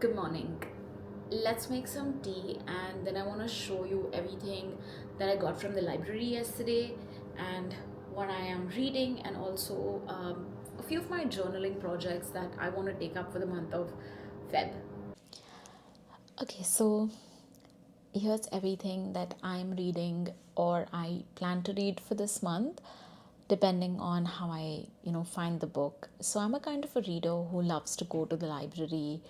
Good morning. Let's make some tea and then I want to show you everything that I got from the library yesterday and what I am reading, and also a few of my journaling projects that I want to take up for the month of Feb. Okay, so here's everything that I'm reading or I plan to read for this month, depending on how I find the book. So I'm a kind of a reader who loves to go to the library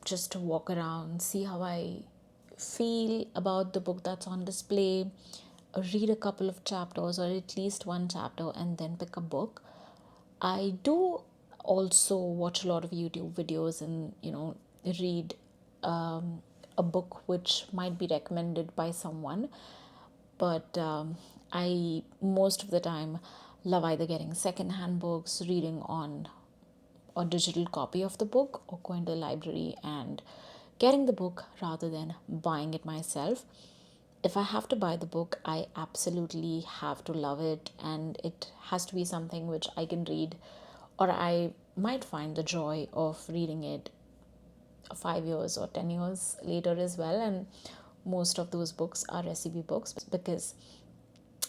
just to walk around, see how I feel about the book that's on display, read a couple of chapters or at least one chapter, and then pick a book. I do also watch a lot of YouTube videos and read a book which might be recommended by someone, but I most of the time love either getting secondhand books, reading on a digital copy of the book, or going to the library and getting the book rather than buying it myself. If I have to buy the book, I absolutely have to love it, and it has to be something which I can read, or I might find the joy of reading it 5 years or 10 years later as well. And most of those books are recipe books because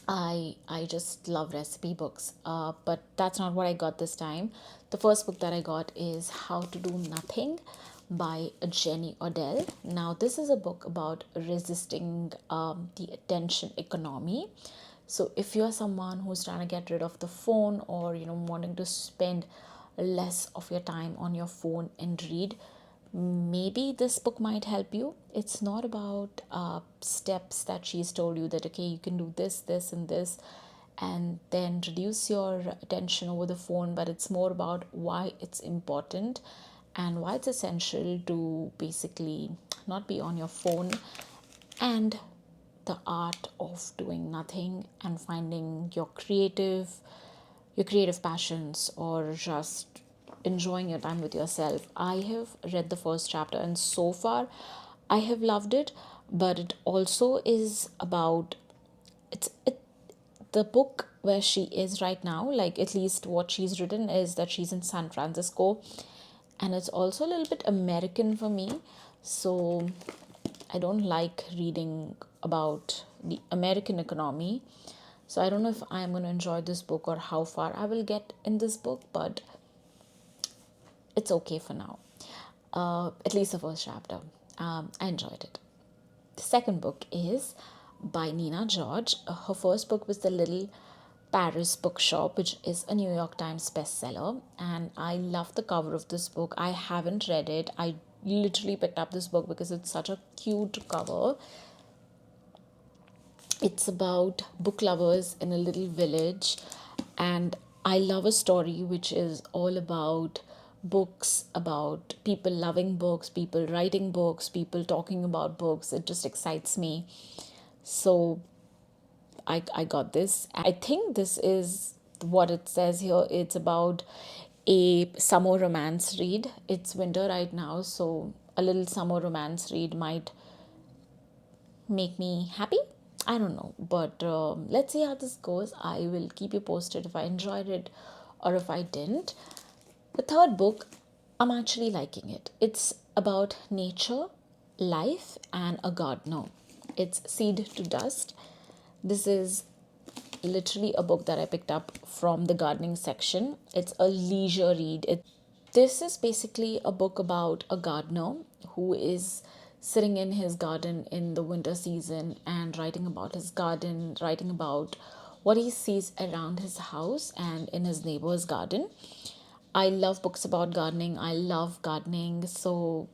I just love recipe books. But that's not what I got this time. The first book that I got is How to Do Nothing by Jenny Odell. Now, this is a book about resisting the attention economy. So, if you're someone who's trying to get rid of the phone, or wanting to spend less of your time on your phone and read, maybe this book might help you. It's not about steps that she's told you that, okay, you can do this, this, and this, and then reduce your attention over the phone, but it's more about why it's important and why it's essential to basically not be on your phone, and the art of doing nothing and finding your creative passions, or just enjoying your time with yourself. I have read the first chapter and so far I have loved it, but it also is about the book where she is right now, like at least what she's written is that she's in San Francisco, and it's also a little bit American for me. So I don't like reading about the American economy. So I don't know if I'm going to enjoy this book or how far I will get in this book, but it's okay for now. At least the first chapter. I enjoyed it. The second book is by Nina George. Her first book was The Little Paris Bookshop, which is a New York Times bestseller. And I love the cover of this book. I haven't read it. I literally picked up this book because it's such a cute cover. It's about book lovers in a little village, and I love a story which is all about books, about people loving books, people writing books, people talking about books. It just excites me. So I got this. I think this is what it says here. It's about a summer romance read. It's winter right now, so a little summer romance read might make me happy. I don't know, but let's see how this goes. I will keep you posted if I enjoyed it or if I didn't. The third book, I'm actually liking it. It's about nature, life, and a gardener. It's Seed to Dust. This is literally a book that I picked up from the gardening section. It's a leisure read. This is basically a book about a gardener who is sitting in his garden in the winter season and writing about his garden, writing about what he sees around his house and in his neighbor's garden. I love books about gardening. I love gardening. So,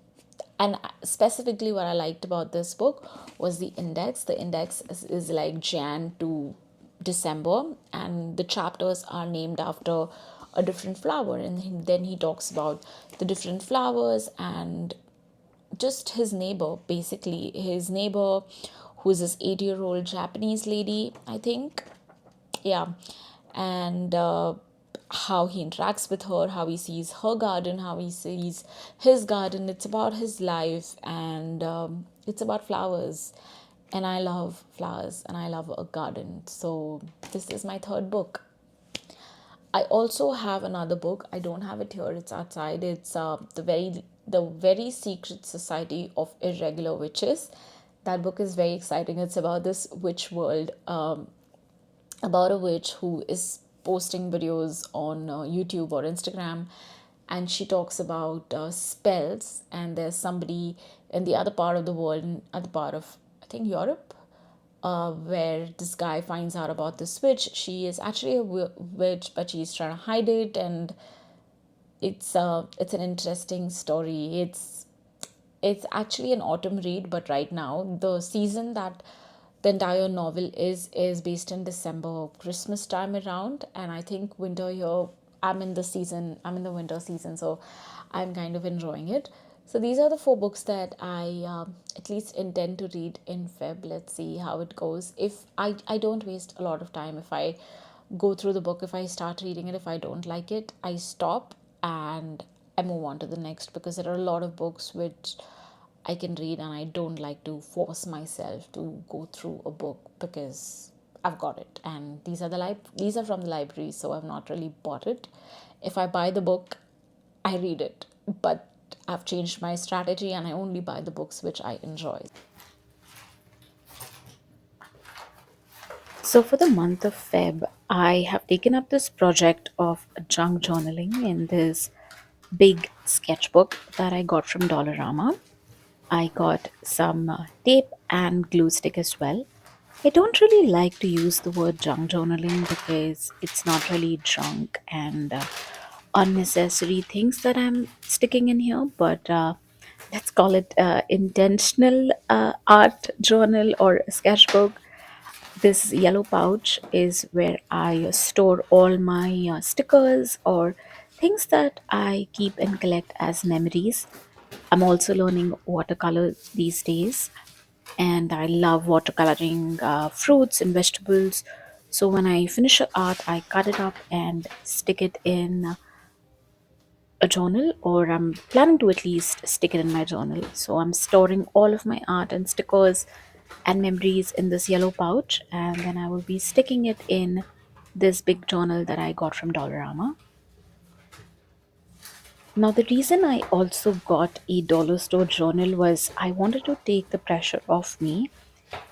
and specifically, what I liked about this book was the index. The index is like Jan to December, and the chapters are named after a different flower. And then he talks about the different flowers and just his neighbor, basically. His neighbor, who's this 80-year-old Japanese lady, I think. Yeah. And how he interacts with her, how he sees her garden, how he sees his garden. It's about his life, and it's about flowers. And I love flowers and I love a garden. So, this is my third book. I also have another book. I don't have it here, it's outside. It's the very The Very Secret Society of Irregular Witches. That book is very exciting. It's about this witch world, about a witch who is posting videos on YouTube or Instagram, and she talks about spells. And there's somebody in the other part of the world, in other part of, I think, Europe, where this guy finds out about this witch. She is actually a witch, but she's trying to hide it, and it's an interesting story. It's actually an autumn read, but right now the season that the entire novel is based in December, Christmas time around, and I think winter here. I'm in the winter season, so I'm kind of enjoying it. So these are the four books that I at least intend to read in Feb. Let's see how it goes. If I don't waste a lot of time, if I go through the book, if I start reading it, if I don't like it, I stop and I move on to the next, because there are a lot of books which I can read and I don't like to force myself to go through a book because I've got it, and these are from the library, so I've not really bought it. If I buy the book, I read it, but I've changed my strategy and I only buy the books which I enjoy. So, for the month of Feb, I have taken up this project of junk journaling in this big sketchbook that I got from Dollarama. I got some tape and glue stick as well. I don't really like to use the word junk journaling because it's not really junk and unnecessary things that I'm sticking in here, but let's call it intentional art journal or sketchbook. This yellow pouch is where I store all my stickers or things that I keep and collect as memories. I'm also learning watercolor these days, and I love watercoloring fruits and vegetables. So when I finish a art, I cut it up and stick it in a journal, or I'm planning to at least stick it in my journal. So I'm storing all of my art and stickers and memories in this yellow pouch, and then I will be sticking it in this big journal that I got from Dollarama. Now, the reason I also got a dollar store journal was I wanted to take the pressure off me.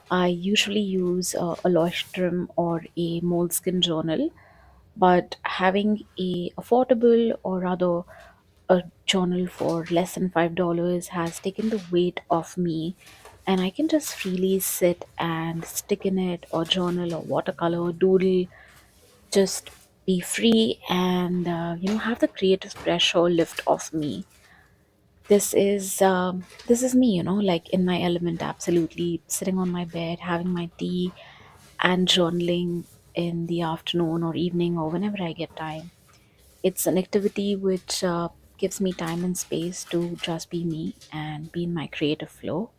I usually use a Leuchtturm or a Moleskine journal, but having a affordable, or rather a journal for less than $5, has taken the weight off me, and I can just freely sit and stick in it, or journal, or watercolor, doodle, just be free and have the creative pressure lift off me. This is me, like in my element, absolutely sitting on my bed having my tea and journaling in the afternoon or evening or whenever I get time. It's an activity which gives me time and space to just be me and be in my creative flow.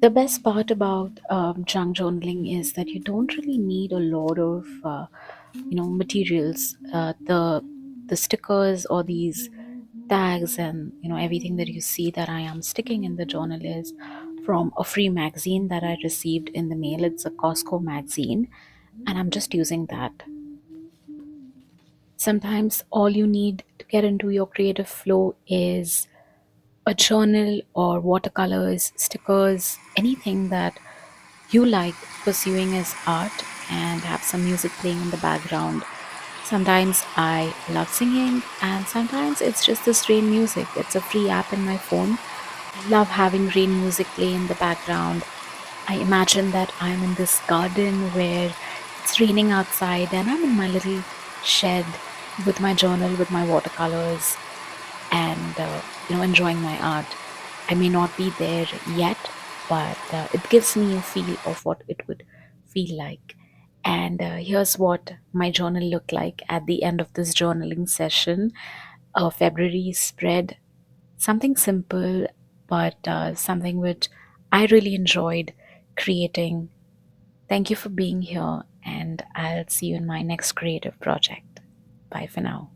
The best part about junk journaling is that you don't really need a lot of materials. The stickers or these tags and everything that you see that I am sticking in the journal is from a free magazine that I received in the mail. It's a Costco magazine, and I'm just using that. Sometimes all you need to get into your creative flow is a journal or watercolors, stickers, anything that you like pursuing as art, and have some music playing in the background. Sometimes I love singing, and sometimes it's just this rain music. It's a free app in my phone. I love having rain music play in the background. I imagine that I'm in this garden where it's raining outside, and I'm in my little shed with my journal, with my watercolors, and enjoying my art. I may not be there yet, but it gives me a feel of what it would feel like. And here's what my journal looked like at the end of this journaling session. A February spread, something simple, but something which I really enjoyed creating. Thank you for being here, and I'll see you in my next creative project. Bye for now.